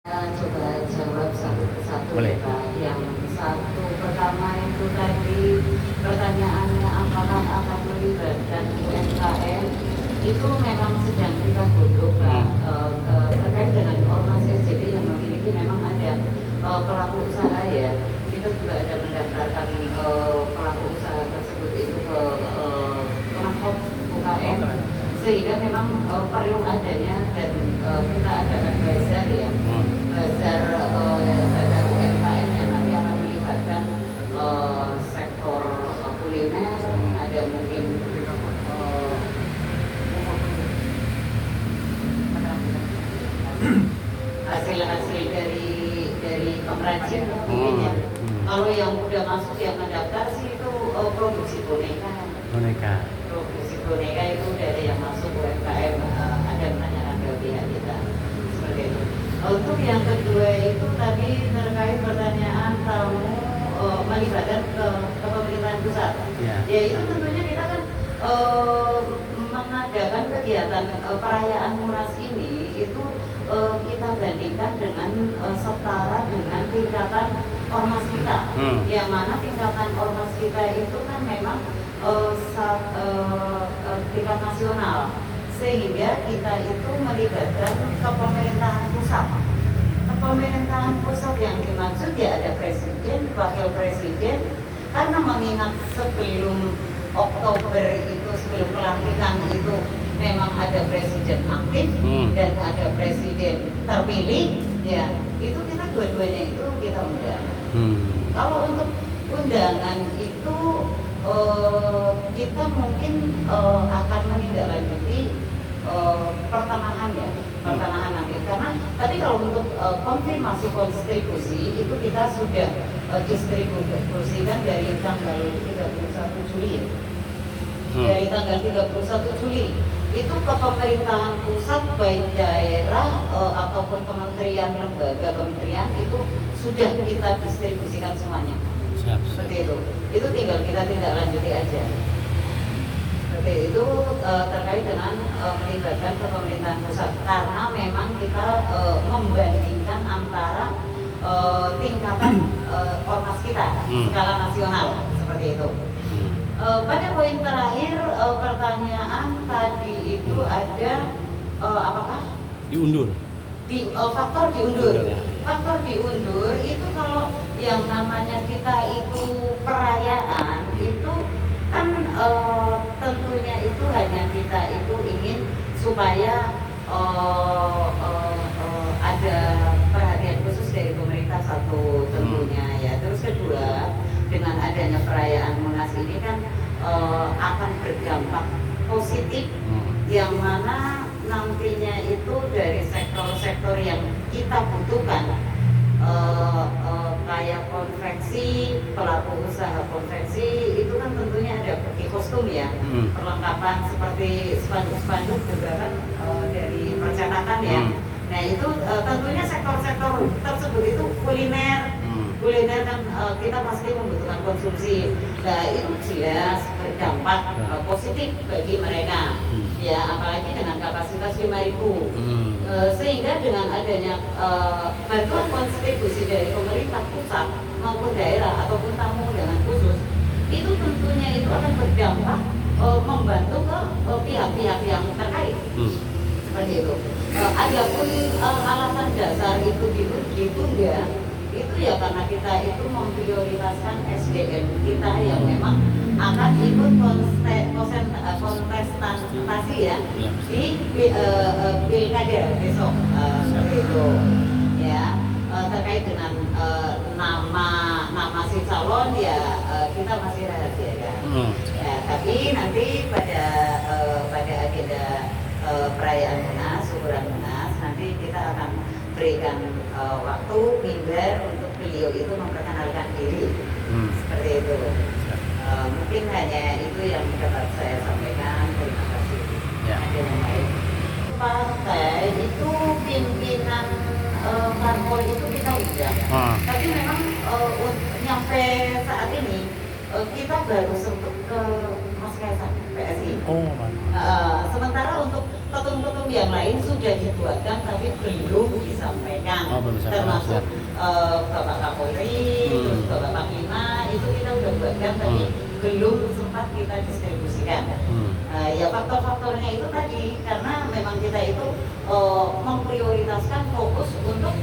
Coba jawab satu persatu Boleh. ya Pak. Yang satu pertama itu tadi pertanyaannya apakah akan melibatkan UMKM, itu memang sedang kita godok Pak. Terkait dengan ormas SJD yang memiliki memang ada pelaku usaha ya. Kita juga ada mendaftarkan pelaku usaha tersebut itu ke Kemenhub UKM, sehingga memang perlu adanya dan kita adakan bazar ya, bazar UMKM yang nanti akan melibatkan sektor kuliner, ada mungkin hasil-hasil dari pengrajin mungkin ya. Kalau yang udah masuk yang mendaftar sih itu produksi boneka. Produksi boneka itu dari yang masuk UMKM, ada menanyakan ke pihak kita seperti itu. Untuk yang kedua itu tadi terkait pertanyaan kamu melibatkan ke pemerintahan pusat. Ya itu tentunya kita kan mengadakan kegiatan perayaan Munas ini itu kita bandingkan dengan setara dengan tingkatan ormas kita, yang mana tingkatan ormas kita itu kan memang tingkat nasional, sehingga kita itu melibatkan ke pemerintahan pusat. Pemerintahan pusat yang dimaksud ya ada presiden, wakil presiden, karena mengingat sebelum Oktober itu, sebelum pelantikan itu memang ada presiden aktif dan ada presiden terpilih, ya itu kita dua-duanya itu kita undang. Kalau untuk undangan itu kita mungkin akan menindaklanjuti pertengahan ya, pertengahan nanti. Karena tadi kalau untuk konfirmasi konstitusi itu kita sudah distribusikan dari tanggal 31 Juli ya. Dari tanggal 31 Juli itu ke pemerintahan pusat baik daerah ataupun kementerian, lembaga kementerian itu sudah kita distribusikan semuanya. Seperti itu tinggal kita tindak lanjuti aja. Seperti itu terkait dengan melibatkan ke pemerintahan pusat, karena memang kita membandingkan antara tingkatan ormas kita skala nasional seperti itu. Pada poin terakhir pertanyaan tadi itu ada apakah diundur? Faktor diundur. Faktor diundur itu kalau yang namanya kita itu perayaan itu kan tentunya itu hanya kita itu ingin supaya ada perhatian khusus dari pemerintah satu tentunya ya. Terus kedua, dengan adanya perayaan Munas ini kan akan berdampak positif, yang mana nantinya itu dari sektor-sektor yang kita butuhkan, kayak konveksi, pelaku usaha konveksi itu kan tentunya ada di kostum ya, perlengkapan seperti spanduk-spanduk juga kan dari percetakan ya. Nah itu tentunya sektor-sektor tersebut itu kuliner kan kita pasti membutuhkan konsumsi. Nah itu jelas berdampak positif bagi mereka ya, apalagi dengan kapasitas 5.000. Sehingga dengan adanya bantuan kontribusi dari pemerintah pusat maupun daerah ataupun tamu undangan khusus, itu tentunya itu akan berdampak membantu ke pihak-pihak yang terkait. Seperti itu. Adapun alasan dasar itu ditunda, itu ya karena kita itu memprioritaskan SDM kita yang memang akan ikut kontestasi ya di pilkada besok, seperti itu ya. Terkait dengan nama si calon ya kita masih rahasia ya. Tapi nanti pada agenda perayaan Munas, syukuran Munas, nanti kita akan berikan waktu minggu untuk beliau itu memperkenalkan diri, seperti itu. Mungkin hanya itu yang dapat saya sampaikan. Terima kasih. Ada yang lain? Partai itu pimpinan parpol itu kita udah, tapi memang nyampe saat ini kita baru sempat ke Mas Kaisang PSI. Sementara untuk ketum-ketum yang lain sudah dibuatkan tapi belum disampaikan, termasuk Bapak Kapolri, terus Bapak Panglima itu kita udah buatkan tapi belum sempat kita distribusikan. Ya faktor-faktornya itu tadi karena memang kita itu memprioritaskan fokus untuk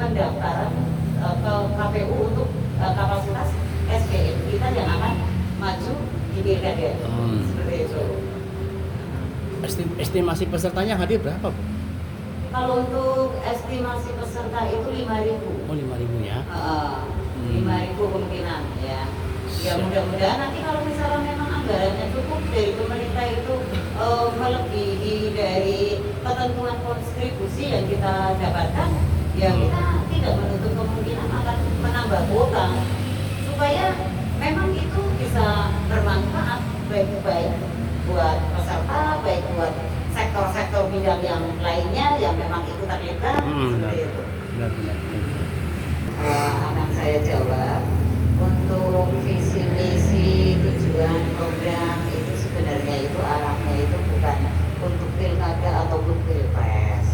pendaftaran ke KPU untuk kapasitas SPM kita yang akan maju di pilkada. Seperti itu. Estimasi pesertanya hadir berapa, Bu? Kalau untuk estimasi peserta itu 5.000. Oh, 5.000 ya? 5.000 kemungkinan ya. Ya mudah-mudahan nanti kalau misalnya memang anggarannya cukup dari pemerintah itu melebihi dari ketentuan kontribusi yang kita dapatkan, ya kita tidak menutup kemungkinan akan menambah kuota supaya memang itu bisa bermanfaat baik-baik buat peserta, baik buat sektor-sektor bidang yang lainnya yang memang itu terlibat seperti itu. Benar. Anak saya jawab untuk visi misi tujuan program itu sebenarnya itu arahnya itu bukan untuk pilkada ataupun pilpres.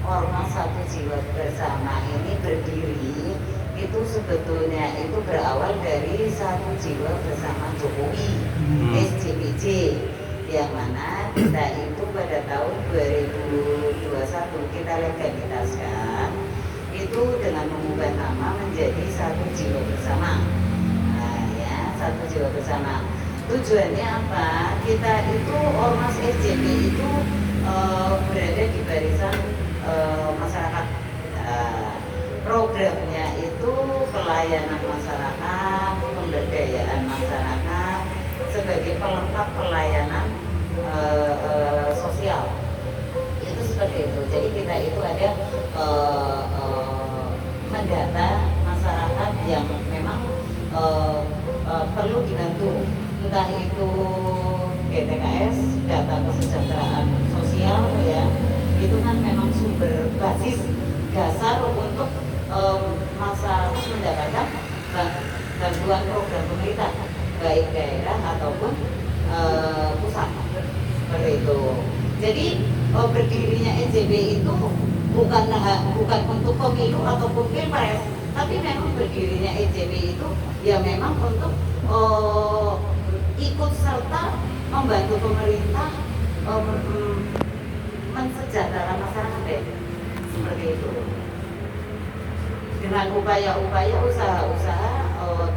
Ormas Satu Jiwa Bersama ini berdiri itu sebetulnya itu berawal dari Satu Jiwa Bersama Jokowi SJBJ yang mana kita itu pada tahun 2021 kita legalitaskan itu dengan mengubah nama menjadi Satu Jiwa Bersama. Nah ya, Satu Jiwa Bersama. Tujuannya apa? Kita itu Ormas SJB itu berada di barisan masyarakat. Programnya itu pelayanan masyarakat, pemberdayaan masyarakat sebagai pelengkap pelayanan sosial. Itu seperti itu. Jadi kita itu ada mendata masyarakat yang memang perlu dibantu, entah itu GTKS, data kesejahteraan sosial ya, itu kan memang sumber basis dasar untuk masyarakat mendapatkan bantuan program pemerintah baik daerah ataupun pusat seperti itu. Jadi berdirinya NJB itu bukan untuk pemilu ataupun pilpres, tapi memang berdirinya NJB itu ya memang untuk ikut serta membantu pemerintah mensejahterakan masyarakat seperti itu. Dengan upaya-upaya usaha-usaha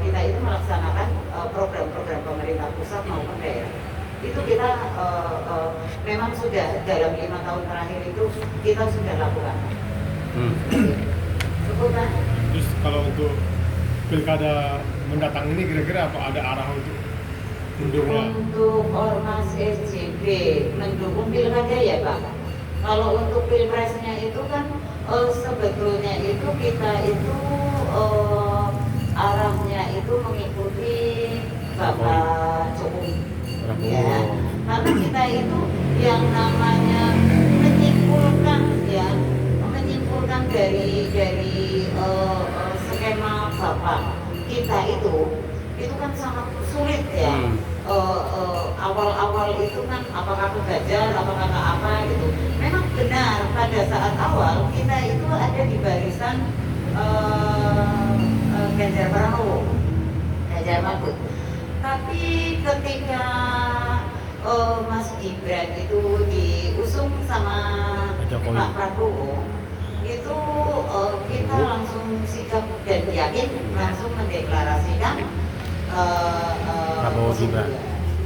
kita itu melaksanakan program-program pemerintah pusat maupun daerah. Itu kita memang sudah dalam 5 tahun terakhir itu kita sudah lakukan. Cukup kan? Terus kalau untuk pilkada mendatang ini kira-kira apa ada arah untuk mendukungnya? Untuk Ormas SJB mendukung pilkada ya Pak. Kalau untuk pilpresnya itu kan sebetulnya itu kita itu arahnya itu mengikuti Bapak Jokowi. Ya, karena kita itu yang namanya menyimpulkan dari skema Bapak kita itu kan sangat sulit ya. Awal-awal itu kan apakah ke Ganjar, apakah ke apa gitu. Memang benar pada saat awal kita itu ada di barisan Ganjar Pranowo, Ganjar Mahfud. Tapi ketika Mas Gibran itu diusung sama Pak Prabowo, itu kita langsung sikap dan yakin langsung mendeklarasikan Prabowo Gibran.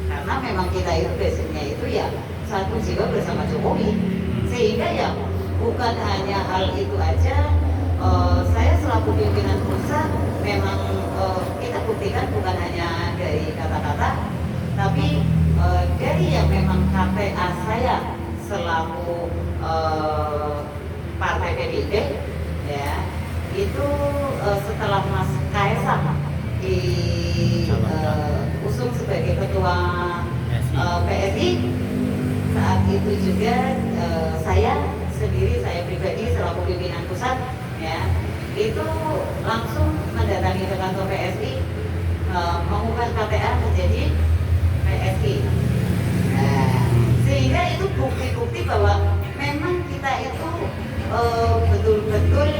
Karena memang kita itu basicnya itu ya Satu Jiwa Bersama Jokowi, sehingga ya bukan hanya hal itu aja. Saya selaku pimpinan pusat memang kita buktikan bukan hanya dari kata-kata, tapi dari yang memang KTA saya selaku partai PDIP ya, itu setelah Mas Kaisang diusung sebagai ketua PSI, saat itu juga saya pribadi selaku pimpinan pusat ya, itu langsung mendatangi ke kantor PSI, mengubah KTA menjadi PSI. Nah, sehingga itu bukti-bukti bahwa memang kita itu betul-betul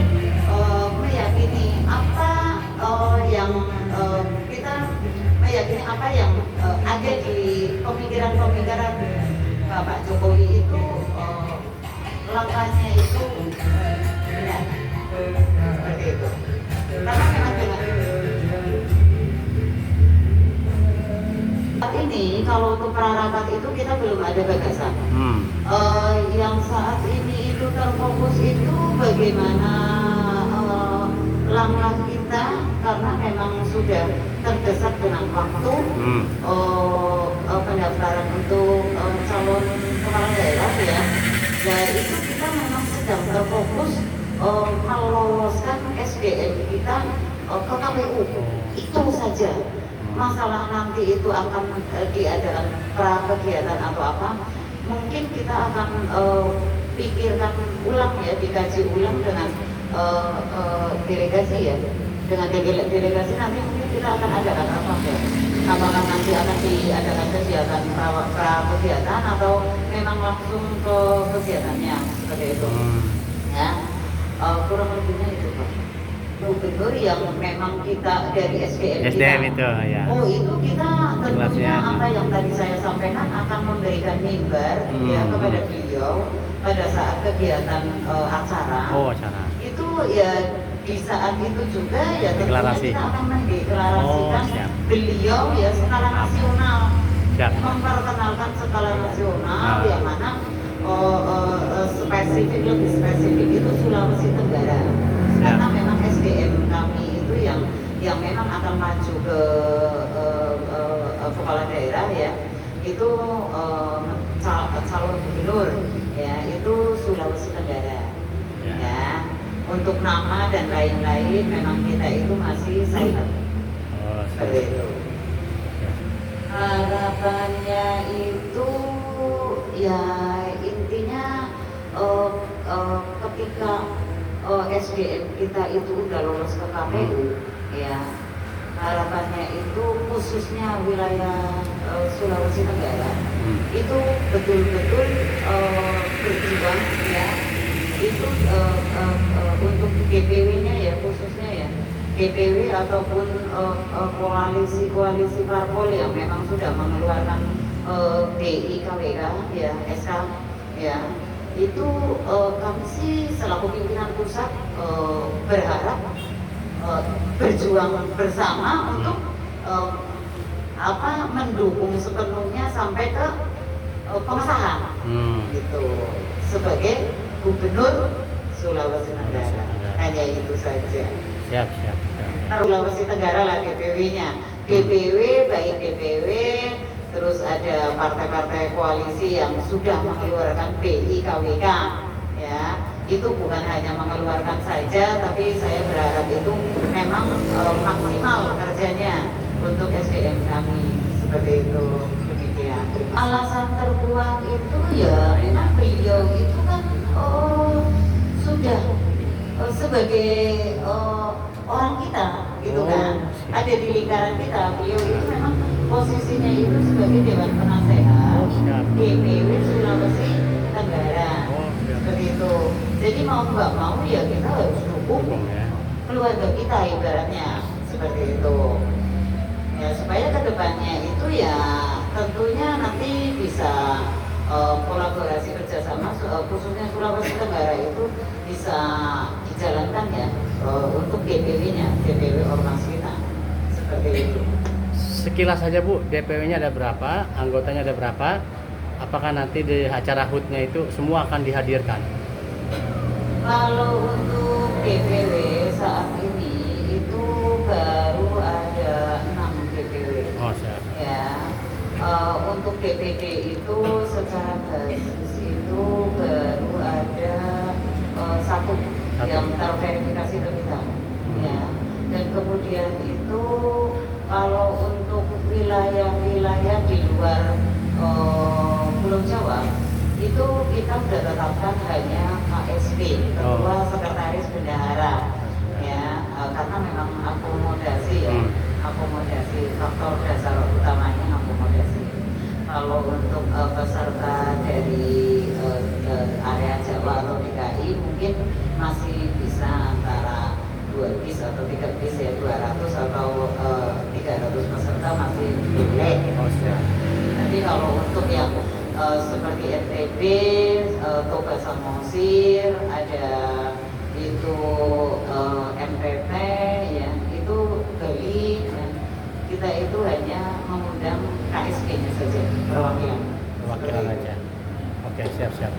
meyakini apa yang kita meyakini apa yang ada di pemikiran-pemikiran Bapak Jokowi itu langkahnya itu benar seperti itu. Karena memang dengan saat ini kalau untuk prarakat itu kita belum ada batasan. Yang saat ini itu terfokus itu bagaimana langkah kita karena memang sudah terdesak dengan waktu pendaftaran untuk calon kepala daerah ya. Dan itu kita memang sedang terfokus meloloskan SDM kita ke KPU. Itu saja. Masalah nanti itu akan diadakan pra-kegiatan atau apa, mungkin kita akan pikirkan ulang ya, dikaji ulang dengan delegasi ya. Dengan delegasi nanti mungkin kita akan adakan apa ya? Apakah nanti akan diadakan kegiatan pra-kegiatan atau memang langsung ke kegiatannya seperti itu. Ya, kurang lebihnya itu Pak. Gubernur yang memang kita dari SDM kita, itu ya. Oh itu kita tentunya apa yang tadi saya sampaikan akan memberikan mimbar ya kepada beliau pada saat kegiatan acara. Oh acara. Itu ya di saat itu juga ya tentunya Deklarasi. kita akan mendeklarasikan siap. beliau ya skala nasional, Siap. memperkenalkan skala nasional yang mana spesifik lebih spesifik itu Sulawesi Tenggara. Karena memang SDM kami itu yang memang akan maju ke kepala daerah ya itu calon gubernur ya itu Sulawesi Tenggara ya. Untuk nama dan lain-lain memang kita itu masih silent seperti itu. Harapannya itu ya intinya ketika SDM kita itu udah lolos ke KPU ya harapannya itu khususnya wilayah Sulawesi Tenggara itu betul-betul berjuang ya itu untuk DPW-nya ya khususnya ya DPW ataupun koalisi parpol yang memang sudah mengeluarkan DI KWK ya SK ya itu kami sih selaku pimpinan pusat berharap berjuang bersama untuk mendukung sepenuhnya sampai ke pengesahan gitu sebagai gubernur Sulawesi Tenggara. Hanya itu saja. Siap. Sulawesi Tenggara lah DPW-nya. DPW baik DPW terus ada partai-partai koalisi yang sudah mengeluarkan BI KWK ya itu bukan hanya mengeluarkan saja tapi saya berharap itu memang maksimal kerjanya untuk SDM kami seperti itu demikian. Alasan terkuat itu ya memang beliau itu kan sudah sebagai orang kita gitu kan ada di lingkaran kita beliau itu memang posisinya itu sebagai Dewan Penasehat DPW Sulawesi Tenggara seperti itu. Jadi mau nggak mau ya kita harus dukung keluarga kita ibaratnya seperti itu. Ya supaya kedepannya itu ya tentunya nanti bisa kolaborasi kerjasama khususnya Sulawesi Tenggara itu bisa dijalankan ya untuk DPW-nya DPW ormas kita seperti itu. Sekilas saja Bu, DPW-nya ada berapa, anggotanya ada berapa, apakah nanti di acara HUT-nya itu semua akan dihadirkan? Kalau untuk DPW saat ini itu baru ada 6 DPW. Oh siap. Ya, untuk DPD itu secara basis itu baru ada satu yang terverifikasi ke kita. Ya, dan kemudian itu kalau untuk wilayah-wilayah di luar Pulau Jawa itu kita sudah tetapkan hanya KSB, Ketua Sekretaris Bendahara ya karena memang akomodasi ya akomodasi faktor dasar utamanya akomodasi. Kalau untuk peserta dari habis ya 200 atau 300 peserta masih boleh. Oh, siap. Nanti kalau untuk yang seperti NTB, Toba Samosir, ada itu MPP, ya itu Bali, dan kita itu hanya mengundang KSP-nya saja, perwakilan. Perwakilan aja. Oke, siap.